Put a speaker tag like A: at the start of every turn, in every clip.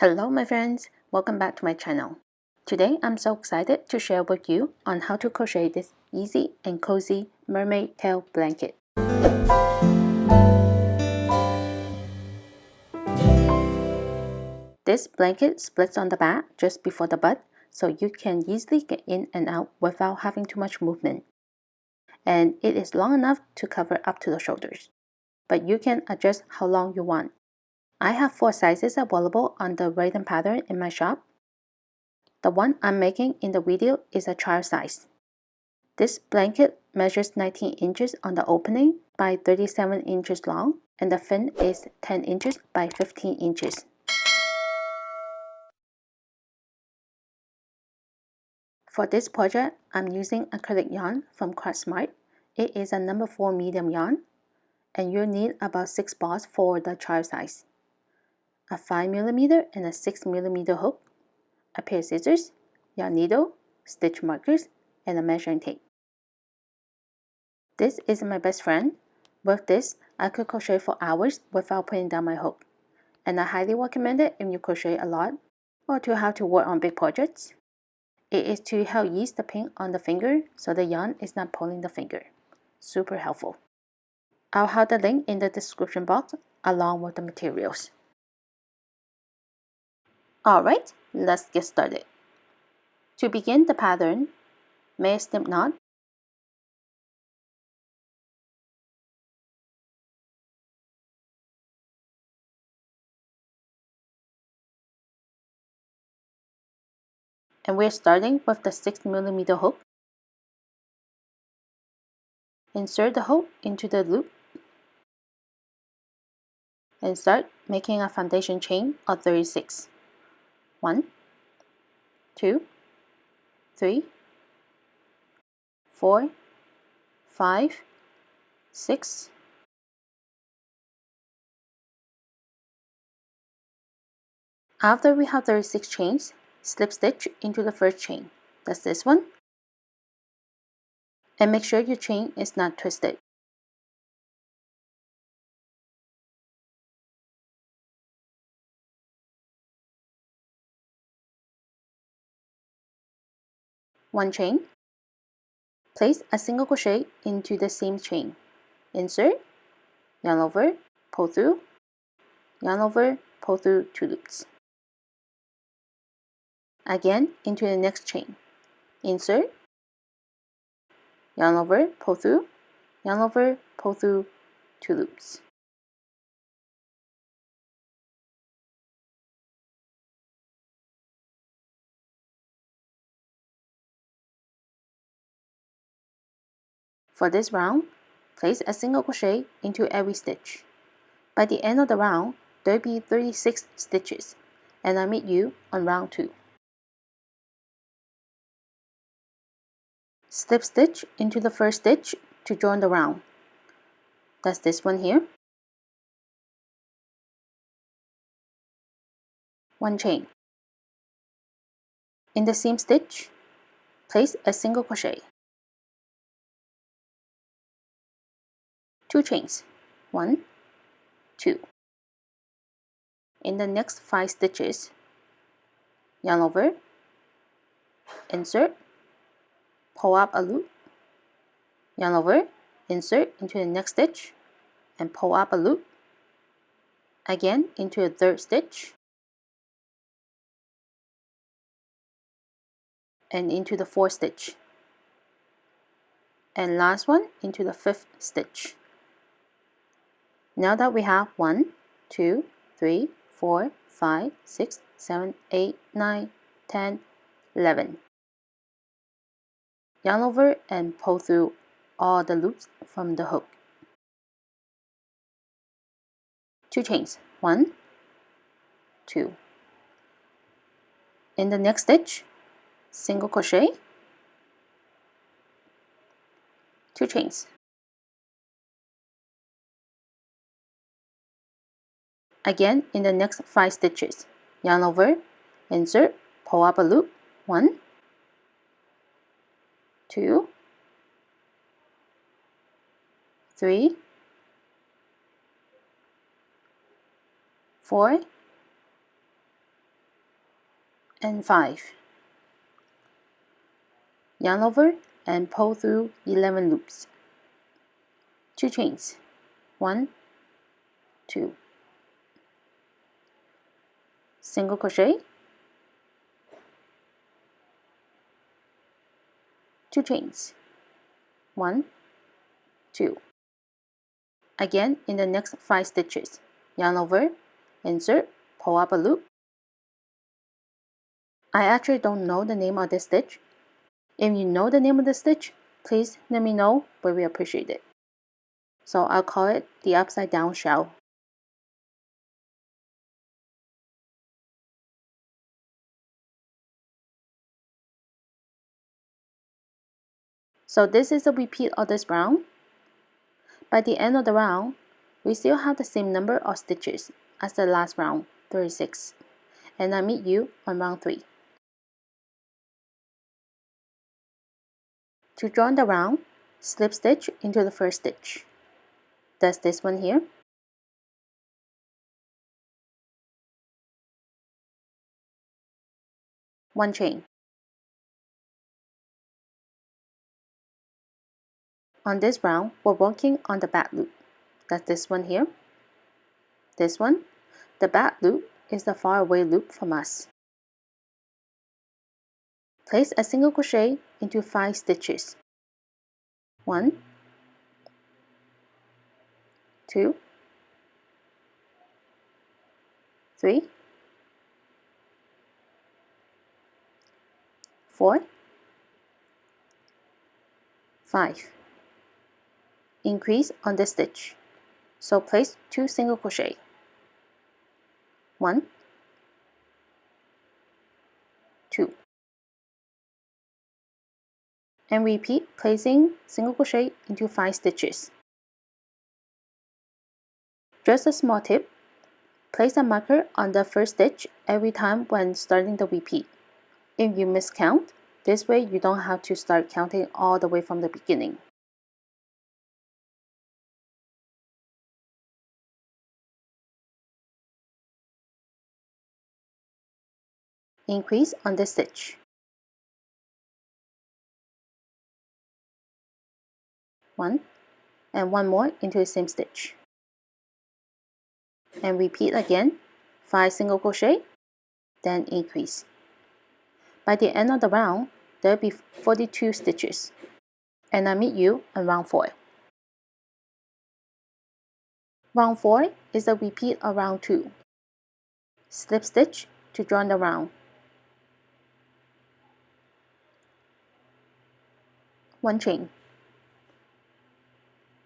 A: Hello my friends, welcome back to my channel. Today I'm so excited to share with you on how to crochet this easy and cozy mermaid tail blanket. This blanket splits on the back just before the butt, so you can easily get in and out without having too much movement. And it is long enough to cover up to the shoulders, but you can adjust how long you want. I have 4 sizes available on the Raiden pattern in my shop. The one I'm making in the video is a child size. This blanket measures 19 inches on the opening by 37 inches long, and the fin is 10 inches by 15 inches. For this project, I'm using acrylic yarn from Crochet. It is a number 4 medium yarn, and you'll need about 6 balls for the child size, a 5mm and a 6mm hook, a pair of scissors, yarn needle, stitch markers, and a measuring tape. This is my best friend. With this, I could crochet for hours without putting down my hook, and I highly recommend it if you crochet a lot or to have to work on big projects. It is to help ease the pain on the finger so the yarn is not pulling the finger. Super helpful. I'll have the link in the description box along with the materials. Alright, let's get started. To begin the pattern, make a slip knot. And we're starting with the 6mm hook. Insert the hook into the loop and start making a foundation chain of 36. 1, 2, 3, 4, 5, 6. After we have 36 chains, slip stitch into the first chain. That's this one. And make sure your chain is not twisted. One chain. Place a single crochet into the same chain. Insert, yarn over, pull through, yarn over, pull through 2 loops. Again into the next chain. Insert, yarn over, pull through, yarn over, pull through 2 loops. For this round, place a single crochet into every stitch. By the end of the round, there will be 36 stitches, and I'll meet you on round 2. Slip stitch into the first stitch to join the round. That's this one here. One chain. In the same stitch, place a single crochet. 2 chains. 1, 2. In the next 5 stitches, yarn over, insert, pull up a loop, yarn over, insert into the next stitch, and pull up a loop, again into the 3rd stitch, and into the 4th stitch, and last one into the 5th stitch. Now that we have 1, 2, 3, 4, 5, 6, 7, 8, 9, 10, 11. Yarn over and pull through all the loops from the hook. 2 chains. 1, 2. In the next stitch, single crochet, 2 chains. Again in the next 5 stitches, yarn over, insert, pull up a loop, 1, 2, 3, 4, and 5. Yarn over and pull through 11 loops. 2 chains. 1, 2. Single crochet, 2 chains. 1, 2. Again in the next 5 stitches. Yarn over, insert, pull up a loop. I actually don't know the name of this stitch. If you know the name of the stitch, please let me know, but we appreciate it. So I'll call it the upside down shell. So this is a repeat of this round. By the end of the round, we still have the same number of stitches as the last round, 36. And I meet you on round 3. To join the round, slip stitch into the first stitch. That's this one here. One chain. On this round, we're working on the back loop. That's this one here. This one. The back loop is the far away loop from us. Place a single crochet into 5 stitches. 1, 2, 3, 4, 5. Increase on this stitch. So place 2 single crochet. 1, 2. And repeat placing single crochet into 5 stitches. Just a small tip, place a marker on the first stitch every time when starting the repeat. If you miscount, this way you don't have to start counting all the way from the beginning. Increase on this stitch. 1, and 1 more into the same stitch. And repeat again, 5 single crochet, then increase. By the end of the round, there will be 42 stitches. And I meet you on round 4. Round 4 is a repeat of round 2. Slip stitch to join the round. 1 chain.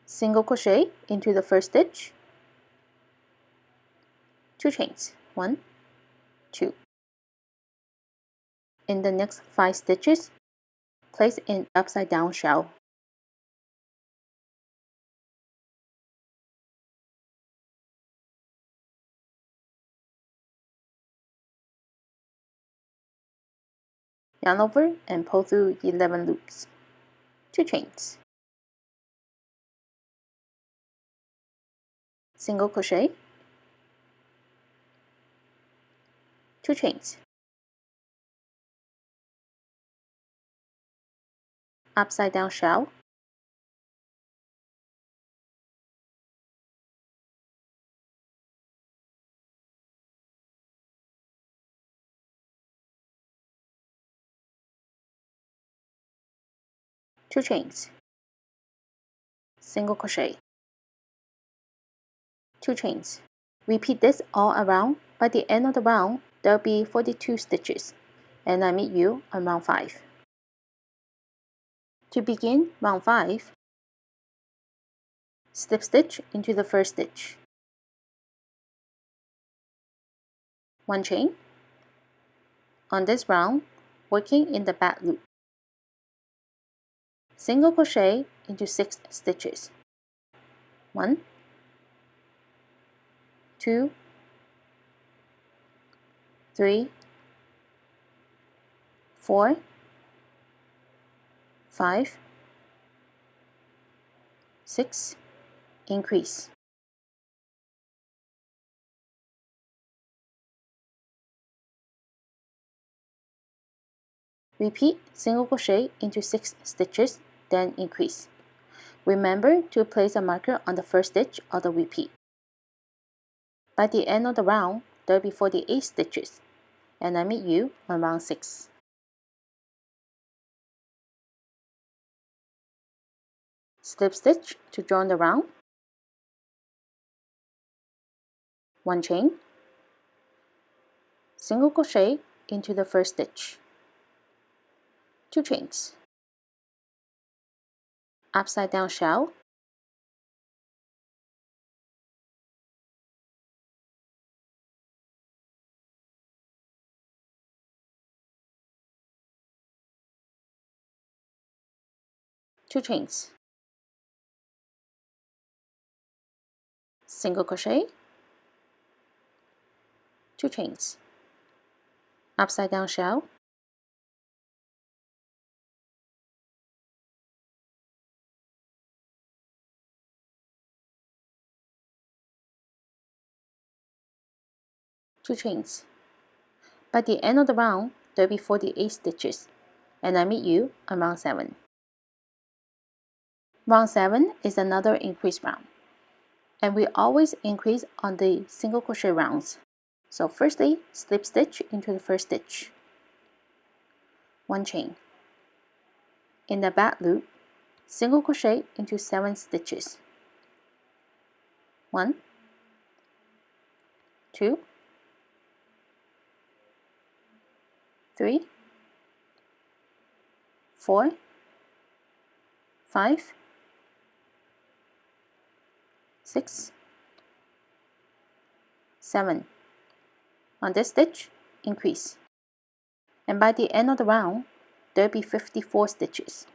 A: Single crochet into the first stitch. 2 chains. 1, 2. In the next 5 stitches, place an upside down shell. Yarn over and pull through 11 loops. 2 chains. Single crochet. 2 chains. Upside down shell. 2 chains. Single crochet. 2 chains. Repeat this all around. By the end of the round, there will be 42 stitches, and I meet you on round 5. To begin round 5, slip stitch into the first stitch. 1 chain. On this round, working in the back loop. Single crochet into 6 stitches. 1, 2, 3, 4, 5, 6, increase. Repeat single crochet into 6 stitches, then increase. Remember to place a marker on the first stitch of the repeat. By the end of the round, there will be 48 stitches, and I meet you on round 6. Slip stitch to join the round, 1 chain, single crochet into the first stitch, 2 chains, upside down shell, 2 chains, single crochet, 2 chains, upside down shell, 2 chains. By the end of the round, there will be 48 stitches, and I meet you on round 7. Round 7 is another increase round, and we always increase on the single crochet rounds. So firstly, slip stitch into the first stitch, 1 chain. In the back loop, single crochet into 7 stitches, 1, 2, 3, 4, 5, 6, 7. On this stitch, increase. And by the end of the round, there will be 54 stitches.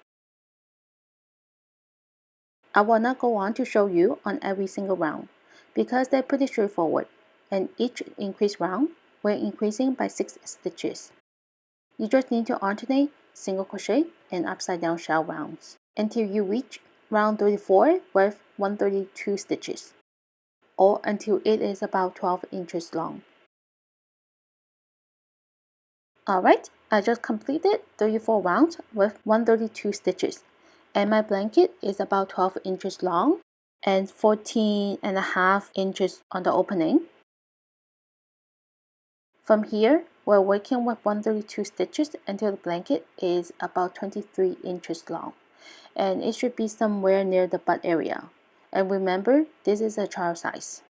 A: I will not go on to show you on every single round because they're pretty straightforward, and each increase round we're increasing by 6 stitches. You just need to alternate single crochet and upside down shell rounds until you reach round 34 with 132 stitches, or until it is about 12 inches long. Alright, I just completed 34 rounds with 132 stitches, and my blanket is about 12 inches long and 14.5 inches on the opening. From here, we're working with 132 stitches until the blanket is about 23 inches long, and it should be somewhere near the butt area. And remember, this is a child size.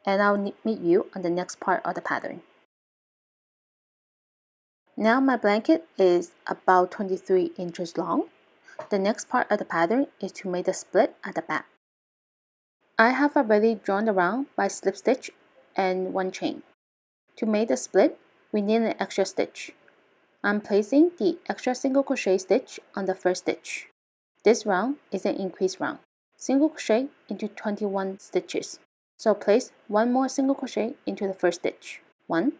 A: And I'll meet you on the next part of the pattern. Now my blanket is about 23 inches long. The next part of the pattern is to make the split at the back. I have already drawn the round by slip stitch and 1 chain. To make the split, we need an extra stitch. I'm placing the extra single crochet stitch on the first stitch. This round is an increase round. Single crochet into 21 stitches. So place 1 more single crochet into the first stitch. 1,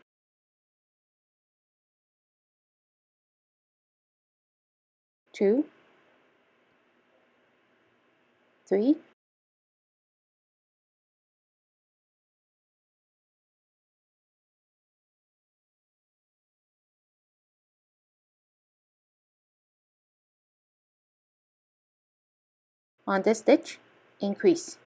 A: 2, 3, 4. On this stitch, increase.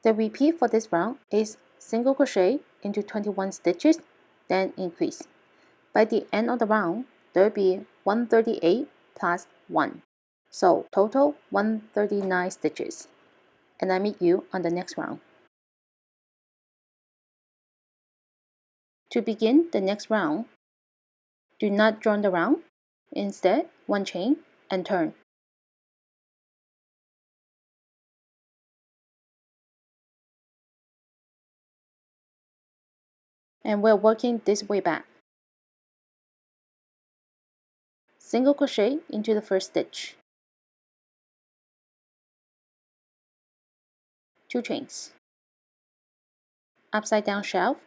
A: The repeat for this round is single crochet into 21 stitches, then increase. By the end of the round, there will be 138 plus 1. So total 139 stitches. And I meet you on the next round. To begin the next round, do not join the round. Instead, 1 chain and turn. And we're working this way back. Single crochet into the first stitch, 2 chains, upside down shell,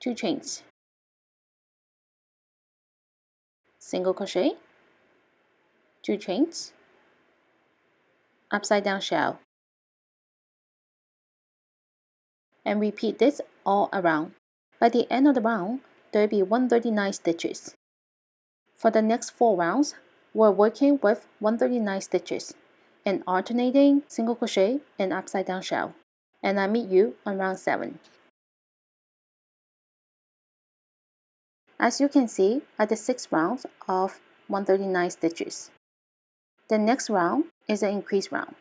A: 2 chains, single crochet, 2 chains, upside down shell, and repeat this all around. By the end of the round, there will be 139 stitches. For the next 4 rounds, we're working with 139 stitches and alternating single crochet and upside down shell. And I meet you on round 7. As you can see, I did 6 rounds of 139 stitches. The next round is an increase round.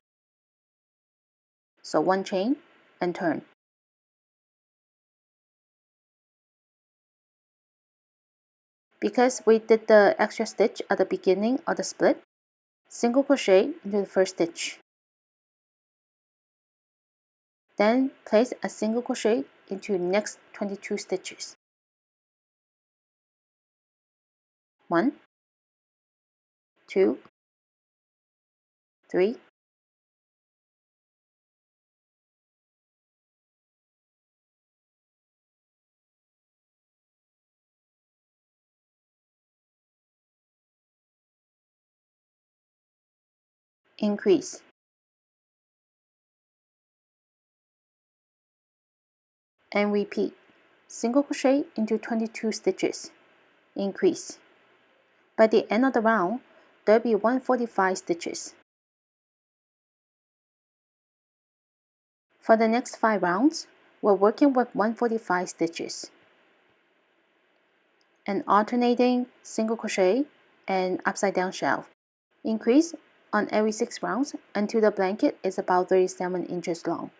A: So 1 chain and turn. Because we did the extra stitch at the beginning of the split, single crochet into the first stitch. Then place a single crochet into the next 22 stitches. 1, 2, 3, 4, increase, and repeat. Single crochet into 22 stitches, increase. By the end of the round, there will be 145 stitches. For the next 5 rounds, we're working with 145 stitches and alternating single crochet and upside down shell. Increase on every 6 rounds until the blanket is about 37 inches long.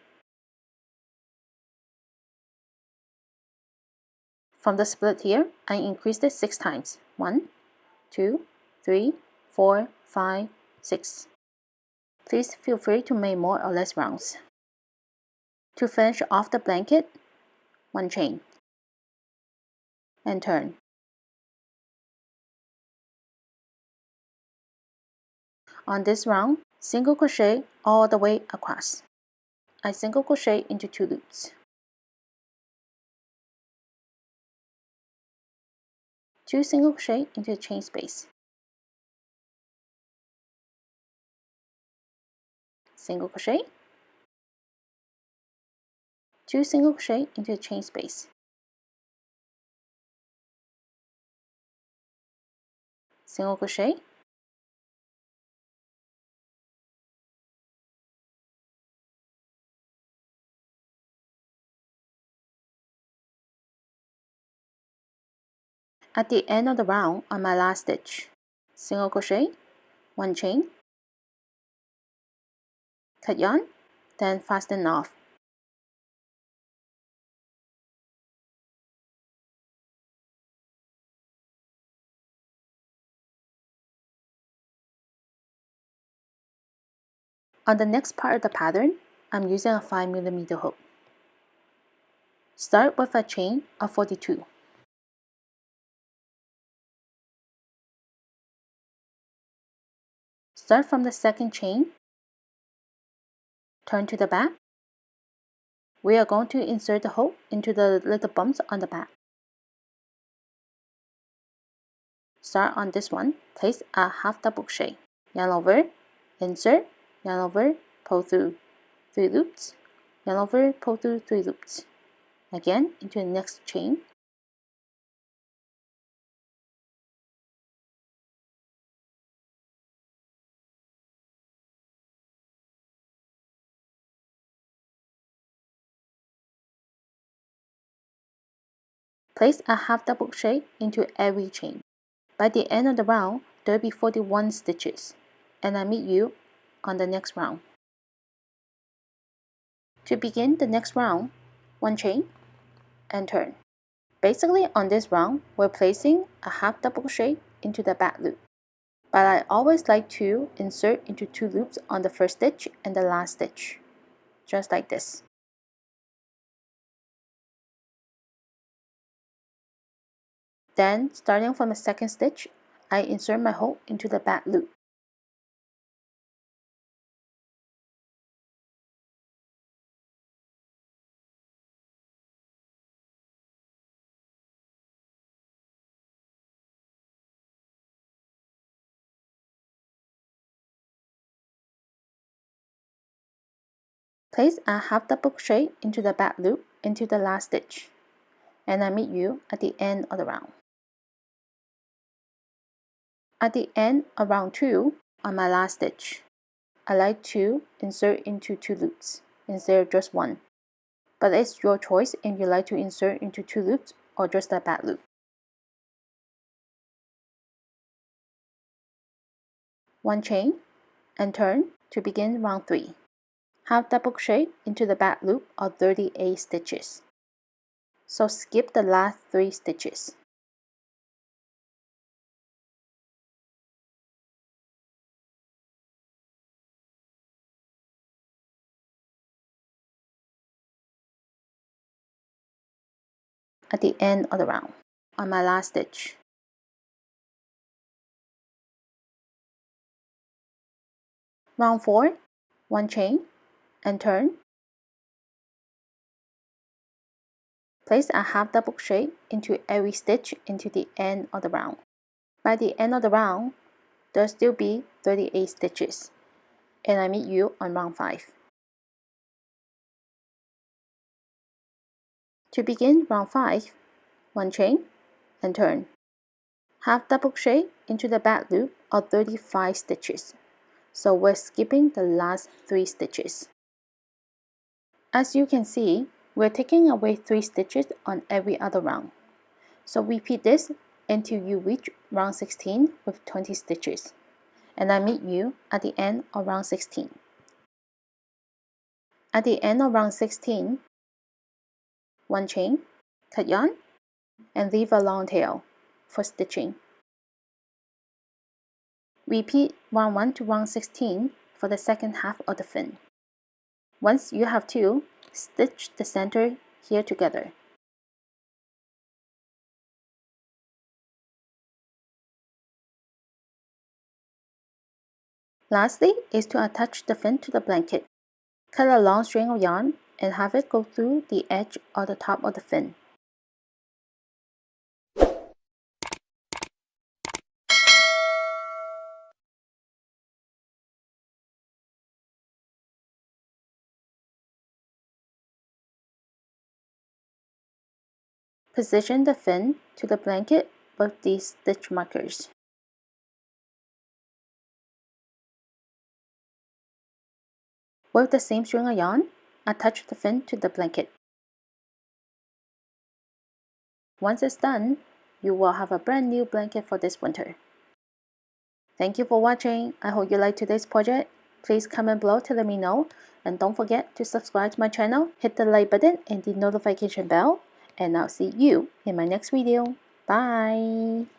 A: From the split here, I increased it 6 times. 1, 2, 3, 4, 5, 6. Please feel free to make more or less rounds. To finish off the blanket, 1 chain and turn. On this round, single crochet all the way across. I single crochet into 2 loops. 2 single crochet into the chain space. Single crochet, 2 single crochet into the chain space. Single crochet, at the end of the round on my last stitch, single crochet, 1 chain, cut yarn, then fasten off. On the next part of the pattern, I'm using a 5mm hook. Start with a chain of 42. Start from the second chain, turn to the back. We are going to insert the hook into the little bumps on the back. Start on this one, place a half double crochet, yarn over, insert, yarn over, pull through 3 loops, yarn over, pull through 3 loops. Again, into the next chain. Place a half double crochet into every chain. By the end of the round, there will be 41 stitches, and I meet you on the next round. To begin the next round, 1 chain and turn. Basically on this round, we're placing a half double crochet into the back loop. But I always like to insert into 2 loops on the first stitch and the last stitch, just like this. Then, starting from the second stitch, I insert my hook into the back loop. Place a half double crochet into the back loop into the last stitch, and I meet you at the end of the round. At the end of round 2, on my last stitch, I like to insert into 2 loops instead of just 1. But it's your choice if you like to insert into 2 loops or just a back loop. 1 chain and turn to begin round 3. Half double crochet into the back loop of 38 stitches. So skip the last 3 stitches. At the end of the round, on my last stitch. Round 4, 1 chain and turn. Place a half double crochet into every stitch into the end of the round. By the end of the round, there'll still be 38 stitches, and I meet you on round 5. To begin round 5, 1 chain and turn. Half double crochet into the back loop of 35 stitches, so we're skipping the last 3 stitches. As you can see, we're taking away 3 stitches on every other round. So repeat this until you reach round 16 with 20 stitches, and I meet you at the end of round 16. At the end of round 16, 1 chain, cut yarn, and leave a long tail for stitching. Repeat round 1 to round 16 for the second half of the fin. Once you have 2, stitch the center here together. Lastly is to attach the fin to the blanket. Cut a long string of yarn and have it go through the edge of the top of the fin. Position the fin to the blanket with these stitch markers. With the same string of yarn, attach the fin to the blanket. Once it's done, you will have a brand new blanket for this winter. Thank you for watching. I hope you liked today's project. Please comment below to let me know, and don't forget to subscribe to my channel, hit the like button and the notification bell, and I'll see you in my next video. Bye!